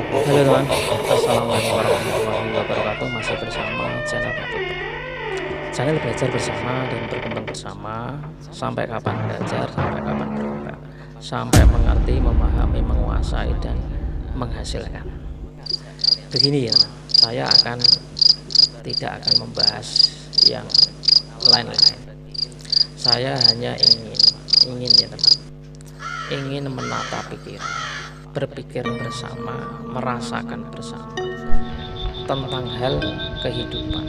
Halo teman, Assalamualaikum warahmatullahi wabarakatuh. Masih bersama channel Katuto, channel belajar bersama dan berkembang bersama. Sampai kapan belajar, sampai kapan berkembang, sampai mengerti, memahami, menguasai, dan menghasilkan. Begini ya teman, saya tidak akan membahas yang lain-lain. Saya hanya ingin ya teman, ingin menata pikiran, berpikir bersama, merasakan bersama tentang hal kehidupan.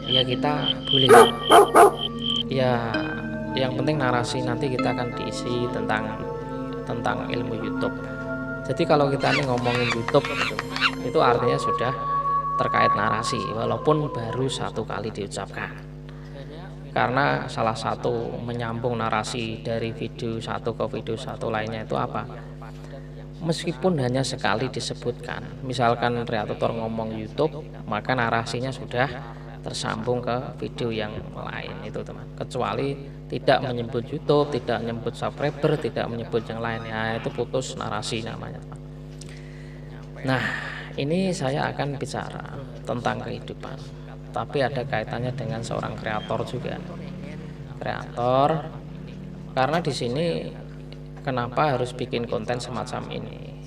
Ya kita boleh ya, yang penting narasi nanti kita akan diisi tentang ilmu YouTube. Jadi kalau kita ini ngomongin YouTube itu artinya sudah terkait narasi, walaupun baru satu kali diucapkan. Karena salah satu menyambung narasi dari video satu ke video satu lainnya itu apa? Meskipun hanya sekali disebutkan, misalkan kreator ngomong YouTube, maka narasinya sudah tersambung ke video yang lain itu teman. Kecuali tidak menyebut YouTube, tidak menyebut subscriber, tidak menyebut yang lain, ya itu putus narasi namanya teman. Nah, ini saya akan bicara tentang kehidupan, tapi ada kaitannya dengan seorang kreator juga. Kreator, karena di sini kenapa harus bikin konten semacam ini?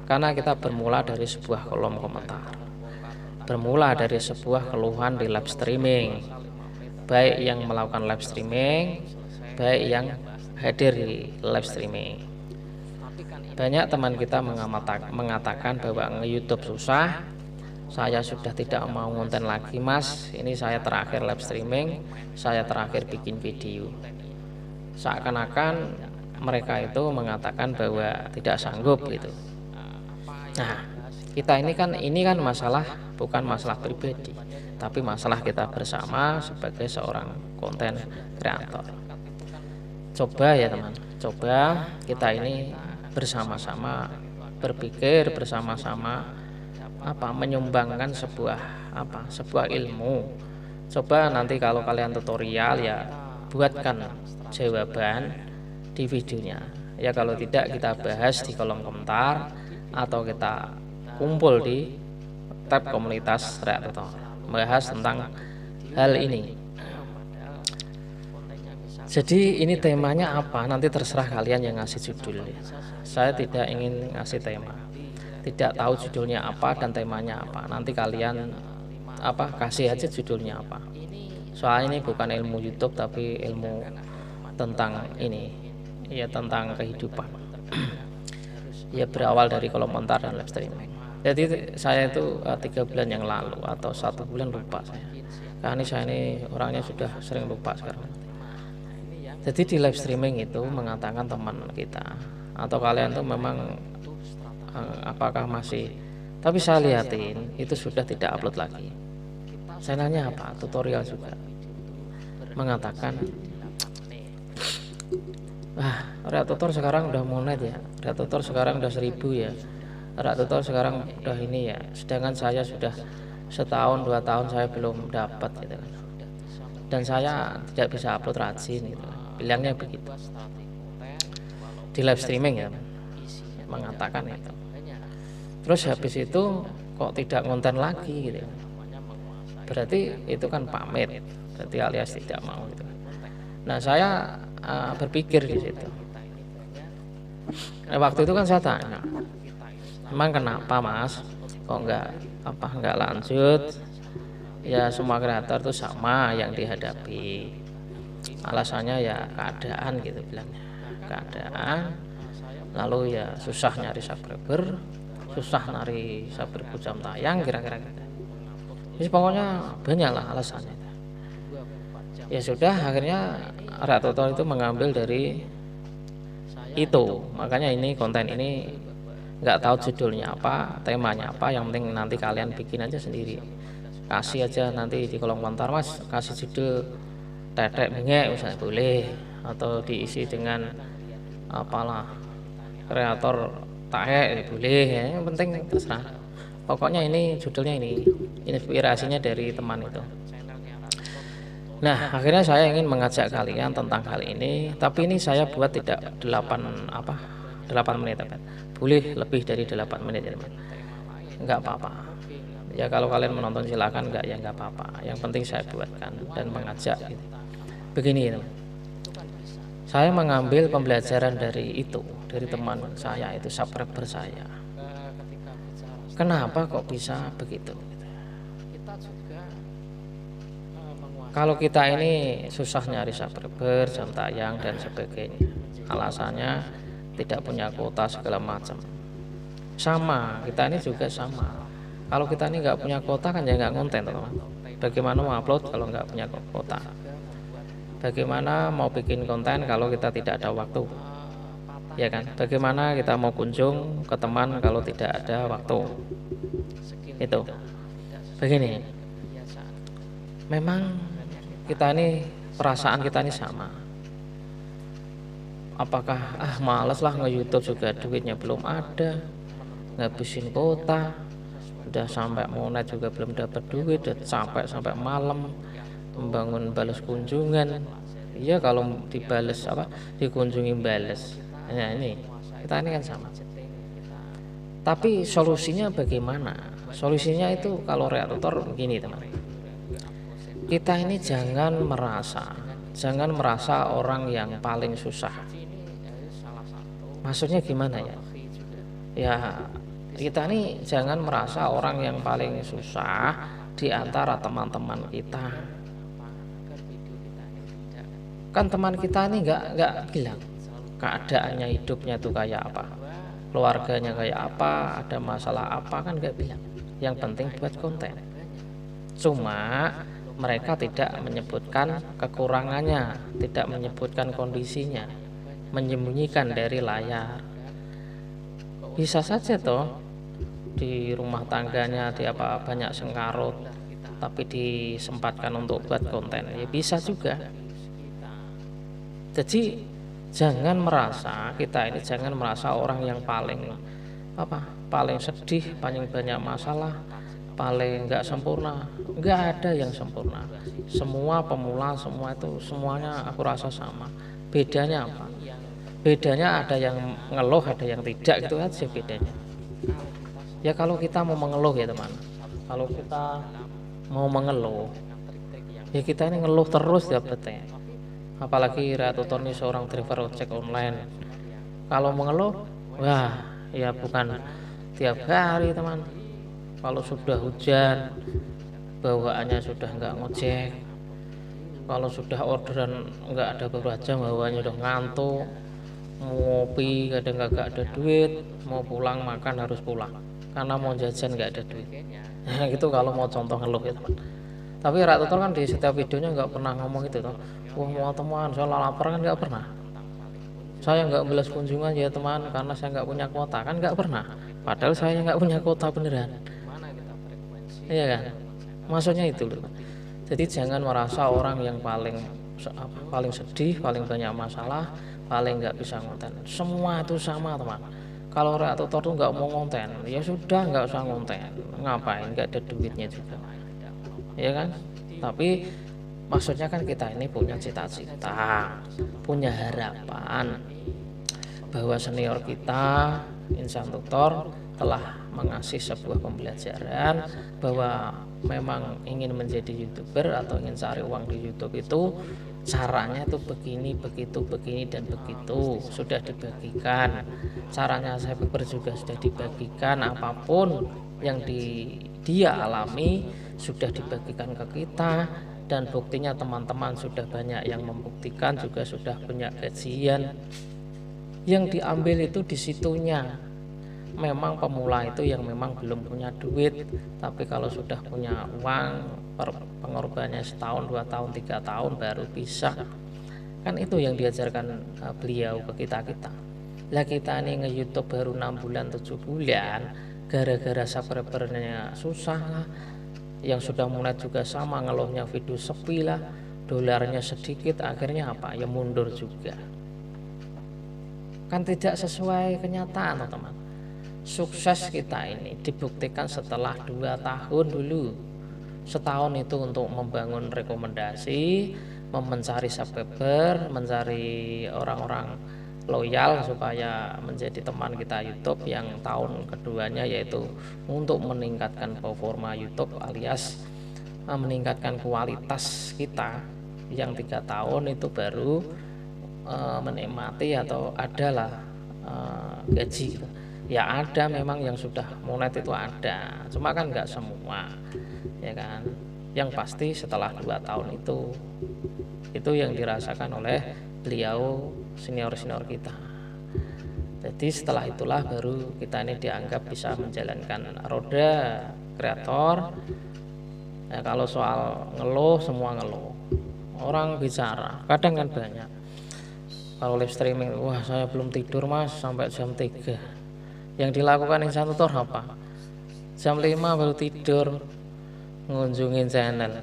Karena kita bermula dari sebuah kolom komentar, bermula dari sebuah keluhan di live streaming, baik yang melakukan live streaming, baik yang hadir di live streaming. Banyak teman kita mengatakan bahwa nge-YouTube susah, saya sudah tidak mau konten lagi mas, ini saya terakhir live streaming, saya terakhir bikin video. Seakan-akan mereka itu mengatakan bahwa tidak sanggup gitu. Nah, kita ini kan masalah, bukan masalah pribadi, tapi masalah kita bersama sebagai seorang konten kreator. Coba ya teman, coba kita ini bersama-sama berpikir bersama-sama menyumbangkan sebuah ilmu. Coba nanti kalau kalian tutorial ya buatkan jawaban di videonya. Ya kalau tidak kita bahas di kolom komentar atau kita kumpul di tab komunitas kreator, bahas tentang hal ini. Jadi ini temanya apa? Nanti terserah kalian yang ngasih judul. Saya tidak ingin ngasih tema, tidak tahu judulnya apa dan temanya apa. Nanti kalian kasih aja judulnya apa. Soalnya ini bukan ilmu YouTube tapi ilmu tentang ini, ya tentang kehidupan. Ya berawal dari kolom komentar dan live streaming. Jadi saya itu 3 bulan yang lalu atau 1 bulan lupa saya. Karena saya ini orangnya sudah sering lupa sekarang. Jadi di live streaming itu mengatakan teman kita atau kalian tuh memang apakah masih, tapi saya lihatin itu sudah tidak upload lagi. Saya nanya apa, tutorial juga mengatakan Tutor sekarang udah monet ya, Tutor sekarang udah 1000 ya, Tutor sekarang udah ini ya, sedangkan saya sudah setahun 2 tahun saya belum dapat gitu kan, dan saya tidak bisa upload rajin gitu, bilangnya begitu di live streaming ya, mengatakan itu. Terus habis itu kok tidak konten lagi gitu, berarti itu kan pamit, berarti alias tidak mau gitu. Nah saya berpikir di situ. Waktu itu kan saya tanya, emang kenapa mas, kok nggak lanjut? Ya semua kreator itu sama yang dihadapi. Alasannya ya keadaan gitu bilangnya, keadaan. Lalu ya susah nyari subscriber, susah nyari subscriber jam tayang kira-kira gitu. Jadi pokoknya banyak lah alasannya. Ya sudah, akhirnya Tutor itu mengambil dari itu. Makanya ini konten ini nggak tahu judulnya apa, temanya apa, yang penting nanti kalian bikin aja sendiri. Kasih aja nanti di kolom komentar mas, kasih judul tetek bengek misalnya boleh, atau diisi dengan apalah kreator tahe boleh ya, yang penting terserah. Pokoknya ini judulnya ini inspirasinya dari teman itu. Nah, akhirnya saya ingin mengajak kalian tentang hal ini, tapi ini saya buat tidak 8 menit teman. Boleh lebih dari 8 menit ya teman, nggak apa-apa ya. Kalau kalian menonton silakan, nggak ya nggak apa-apa, yang penting saya buatkan dan mengajak gitu. Begini teman, saya mengambil pembelajaran dari itu, dari teman saya itu, subscriber saya. Kenapa kok bisa begitu? Kalau kita ini susah nyari subscriber, jam tayang dan sebagainya, alasannya tidak punya kuota segala macam. Sama, kita ini juga sama. Kalau kita ini nggak punya kuota kan ya nggak konten teman. Bagaimana mau upload kalau nggak punya kuota? Bagaimana mau bikin konten kalau kita tidak ada waktu? Ya kan? Bagaimana kita mau kunjung ke teman kalau tidak ada waktu? Itu. Begini. Memang kita ini, perasaan kita ini sama. Apakah males lah nge-YouTube juga, duitnya belum ada, ngabisin kuota, udah sampai monet juga belum dapat duit, udah sampai malam membangun balas kunjungan. Iya, kalau dibales dikunjungi bales. Nah ini kita ini kan sama. Tapi solusinya bagaimana? Solusinya itu kalau kreator begini teman, kita ini jangan merasa orang yang paling susah. Maksudnya gimana ya? Ya kita ini jangan merasa orang yang paling susah di antara teman-teman kita. Kan teman kita ini nggak bilang keadaannya hidupnya tuh kayak apa, keluarganya kayak apa, ada masalah apa, kan nggak bilang. Yang penting buat konten. Cuma mereka tidak menyebutkan kekurangannya, tidak menyebutkan kondisinya, menyembunyikan dari layar. Bisa saja toh di rumah tangganya dia banyak sengkarut, tapi disempatkan untuk buat konten, ya bisa juga. Jadi jangan merasa, kita ini jangan merasa orang yang paling sedih, paling banyak masalah, paling nggak sempurna. Nggak ada yang sempurna, semua pemula, semua itu semuanya aku rasa sama. Bedanya apa? Bedanya ada yang ngeluh, ada yang tidak, gitu aja bedanya. Ya kalau kita mau mengeluh ya teman, kalau kita mau mengeluh ya kita ini ngeluh terus ya beteng. Apalagi Ratuton ini seorang driver ojek online, kalau mengeluh wah ya bukan tiap hari teman. Kalau sudah hujan bawaannya sudah nggak ngojek, kalau sudah orderan nggak ada beberapa jam bawaannya udah ngantuk, mau ngopi kadang nggak ada duit, mau pulang makan harus pulang karena mau jajan nggak ada duit. Nah gitu kalau mau contoh ngeluh ya teman. Tapi Ratuton kan di setiap videonya nggak pernah ngomong itu toh, wah mau teman saya lapar, kan nggak pernah. Saya nggak belas kunjungan ya teman karena saya nggak punya kuota, kan nggak pernah. Padahal saya nggak punya kuota beneran. Iya kan, maksudnya itu loh. Jadi jangan merasa orang yang paling sedih, paling banyak masalah, paling nggak bisa ngonten. Semua itu sama teman. Kalau Ratutor tuh nggak mau ngonten, ya sudah nggak usah ngonten. Ngapain, nggak ada duitnya juga, ya kan. Tapi maksudnya kan kita ini punya cita-cita, punya harapan bahwa senior kita Insan Tutor telah mengasih sebuah pembelajaran bahwa memang ingin menjadi YouTuber atau ingin cari uang di YouTube itu caranya itu begini, begitu, begini dan begitu, sudah dibagikan. Caranya saya juga sudah dibagikan, apapun yang dia alami sudah dibagikan ke kita, dan buktinya teman-teman sudah banyak yang membuktikan, juga sudah punya gajian. Yang diambil itu di situnya. Memang pemula itu yang memang belum punya duit, tapi kalau sudah punya uang, pengorbanannya setahun, 2 tahun, 3 tahun baru bisa. Kan itu yang diajarkan beliau ke kita. Lah kita nih nge-YouTube baru 6 bulan 7 bulan, gara-gara subscribernya susah lah, yang sudah mulai juga sama ngeluhnya video sepi lah, dolarnya sedikit, akhirnya apa ya mundur juga. Kan tidak sesuai kenyataan teman. Sukses kita ini dibuktikan setelah 2 tahun dulu. Setahun itu untuk membangun rekomendasi, mencari subscriber, mencari orang-orang loyal supaya menjadi teman kita YouTube. Yang tahun keduanya yaitu untuk meningkatkan performa YouTube alias meningkatkan kualitas kita. Yang 3 tahun itu baru menikmati atau adalah gaji gitu. Ya ada memang yang sudah monet itu ada, cuma kan nggak semua, ya kan. Yang pasti setelah 2 tahun itu yang dirasakan oleh beliau senior-senior kita. Jadi setelah itulah baru kita ini dianggap bisa menjalankan roda kreator. Ya, kalau soal ngeluh, semua ngeluh, orang bicara kadang kan banyak. Kalau live streaming, wah saya belum tidur mas sampai jam 3. Yang dilakukan Insan Tutor apa? Jam 5 baru tidur, ngunjungin channel.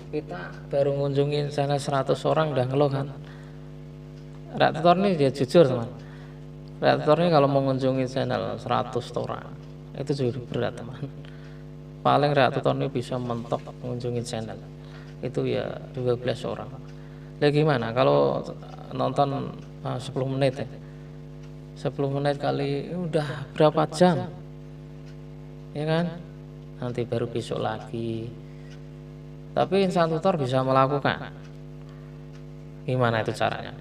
Kita baru ngunjungin channel 100 orang udah ngeluh kan. Rak Tutor ini dia jujur teman. Rak Tutor ini kalau mau ngunjungin channel 100 orang itu juga berat teman. Paling Rak Tutor ini bisa mentok ngunjungin channel itu ya 12 orang. Lah gimana kalau nonton 10 menit ya? 10 menit kali udah berapa jam, ya kan? Nanti baru besok lagi. Tapi Insan Tutor bisa melakukan. Gimana itu caranya?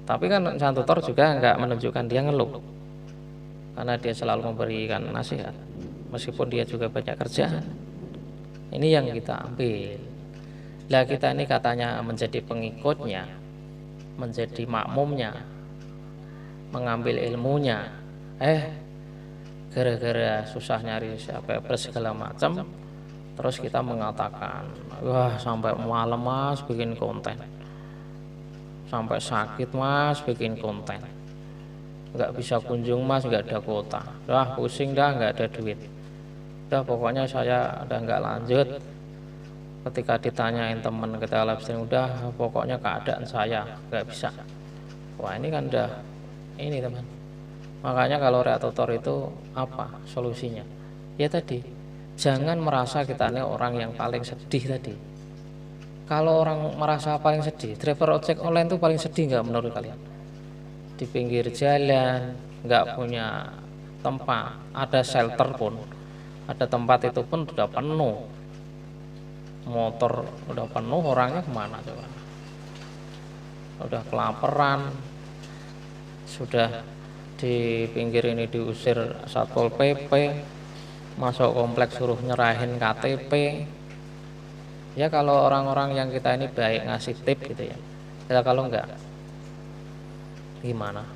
Tapi kan Insan Tutor juga nggak menunjukkan dia ngeluh, karena dia selalu memberikan nasihat meskipun dia juga banyak kerjaan. Ini yang kita ambil. Lah kita ini katanya menjadi pengikutnya, menjadi makmumnya, mengambil ilmunya, gara-gara susah nyari siapa segala macam, terus kita mengatakan, wah sampai malam mas bikin konten, sampai sakit mas bikin konten, nggak bisa kunjung mas, nggak ada kuota, dah pusing dah, nggak ada duit, dah pokoknya saya udah nggak lanjut. Ketika ditanyain teman kita live stream, udah pokoknya keadaan saya nggak bisa. Wah ini kan udah ini teman. Makanya kalau Rak Tutor itu apa solusinya? Ya tadi, jangan merasa kita ini orang yang paling sedih tadi. Kalau orang merasa paling sedih, driver ojek online itu paling sedih nggak menurut kalian? Di pinggir jalan, nggak punya tempat, ada shelter pun, ada tempat itu pun sudah penuh. Motor udah penuh, orangnya kemana coba? Udah kelaparan, sudah di pinggir ini diusir Satpol PP, masuk kompleks suruh nyerahin KTP. Ya kalau orang-orang yang kita ini baik ngasih tip gitu ya. Ya kalau enggak gimana?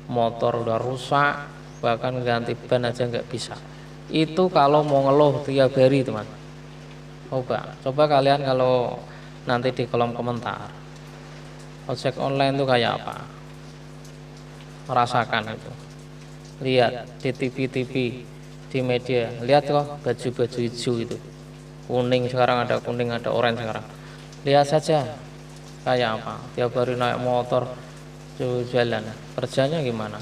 Motor udah rusak, bahkan ganti ban aja nggak bisa. Itu kalau mau ngeluh tiap hari teman. Coba kalian kalau nanti di kolom komentar, ojek online itu kayak apa? Merasakan itu. Lihat di TV-TV, di media, lihat kok baju-baju hijau itu. Kuning sekarang ada kuning, ada orange sekarang. Lihat saja kayak apa. Tiap hari naik motor jalan, kerjanya gimana?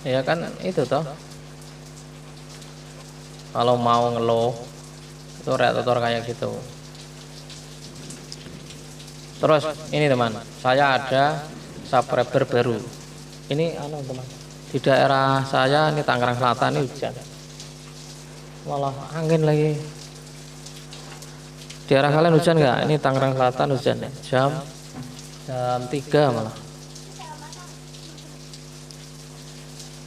Ya kan itu toh. Kalau mau ngeluh itu Rak Tutor kayak gitu. Terus ini teman, saya ada subscriber baru. Ini teman, di daerah saya ini Tangerang Selatan ini hujan, malah angin lagi. Di daerah kalian hujan nggak? Ini Tangerang Selatan hujan ya, jam 3 malah.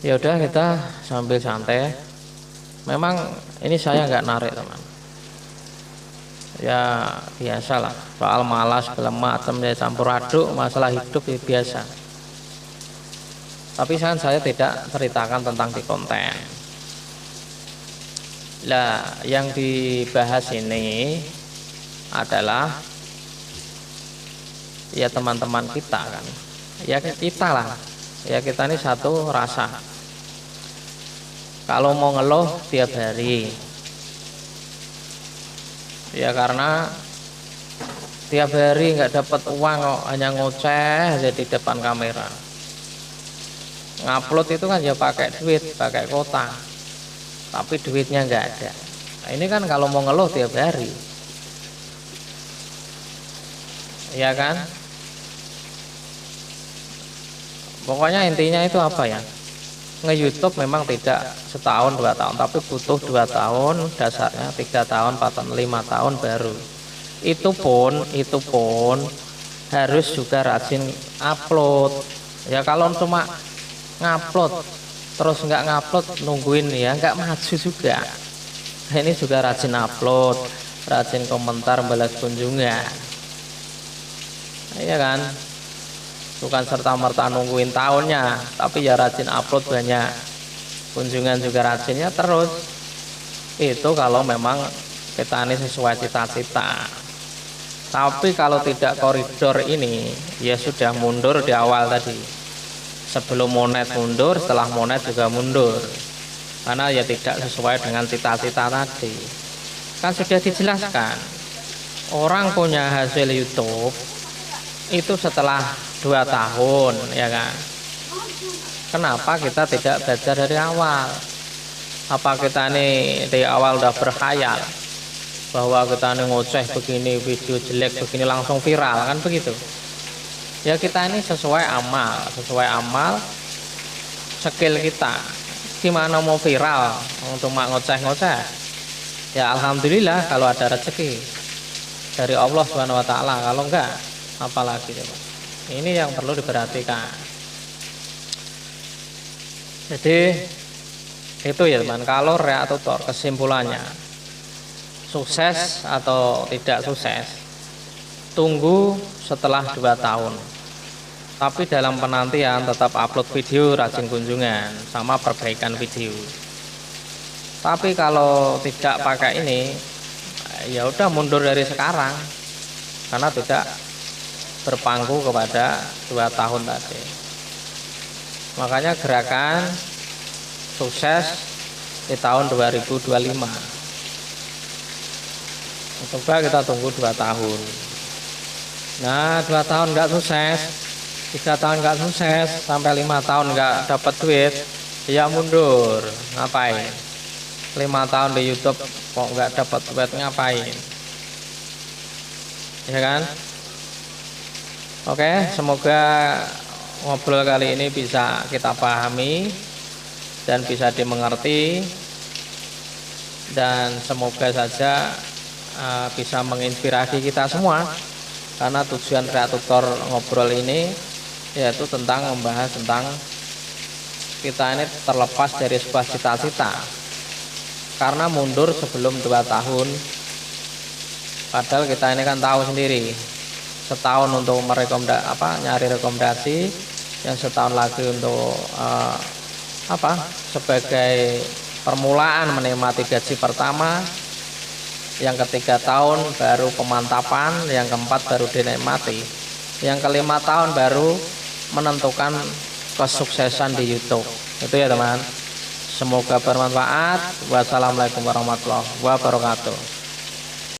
Ya udah kita sambil santai. Memang ini saya nggak narik teman. Ya biasalah, soal malas segala macam ya campur aduk, masalah hidup ya biasa. Tapi saya tidak ceritakan tentang di konten. Lah yang dibahas ini adalah ya teman-teman kita kan. Ya kita lah. Ya kita ini satu rasa. Kalau mau ngeluh tiap hari, ya karena tiap hari nggak dapat uang kok, hanya ngoceh aja di depan kamera. Ngupload itu kan ya pakai duit, pakai kota. tapi duitnya nggak ada. Nah, ini kan kalau mau ngeluh tiap hari, ya kan? Pokoknya intinya itu apa ya? Nge-YouTube memang tidak setahun 2 tahun, tapi butuh 2 tahun, dasarnya 3 tahun, 4 tahun, 5 tahun baru. Itu pun harus juga rajin upload. Ya kalau cuma ngupload terus nggak ngupload nungguin ya nggak maju juga. Ini juga rajin upload, rajin komentar, balas kunjungan. Iya kan? Bukan serta-merta nungguin tahunnya, tapi ya rajin upload banyak, kunjungan juga rajinnya terus. Itu kalau memang kita ini sesuai cita-cita. Tapi kalau tidak koridor ini, ya sudah mundur di awal tadi. Sebelum monet mundur, setelah monet juga mundur. Karena ya tidak sesuai dengan cita-cita tadi. Kan sudah dijelaskan, orang punya hasil YouTube itu setelah 2 tahun, ya kan? Kenapa kita tidak belajar dari awal? Apa kita ini dari awal udah berkhayal bahwa kita ini ngoceh begini, video jelek begini langsung viral, kan begitu? Ya kita ini sesuai amal, skill kita. Gimana mau viral cuma ngoceh-ngoceh? Ya alhamdulillah kalau ada rezeki dari Allah Subhanahu wa taala, kalau enggak apalagi coba. Ini yang perlu diperhatikan. Jadi itu ya teman, kalau reaktor kesimpulannya sukses atau tidak sukses tunggu setelah 2 tahun. Tapi dalam penantian tetap upload video, rajin kunjungan, sama perbaikan video. Tapi kalau tidak pakai ini, ya udah mundur dari sekarang, karena tidak berpangku kepada 2 tahun tadi. Makanya gerakan sukses di tahun 2025. Coba kita tunggu 2 tahun. Nah 2 tahun nggak sukses, 3 tahun nggak sukses, sampai 5 tahun nggak dapat duit, ya mundur. Ngapain? 5 tahun di YouTube kok nggak dapat duit, ngapain? Ya kan? Oke, semoga ngobrol kali ini bisa kita pahami dan bisa dimengerti, dan semoga saja bisa menginspirasi kita semua, karena tujuan kreator ngobrol ini yaitu tentang membahas tentang kita ini terlepas dari sebuah cita-cita, karena mundur sebelum 2 tahun, padahal kita ini kan tahu sendiri, setahun untuk nyari rekomendasi, yang setahun lagi untuk sebagai permulaan menikmati gaji pertama, yang ketiga tahun baru pemantapan, yang keempat baru dinikmati, yang kelima tahun baru menentukan kesuksesan di YouTube. Itu ya teman. Semoga bermanfaat. Wassalamualaikum warahmatullahi wabarakatuh.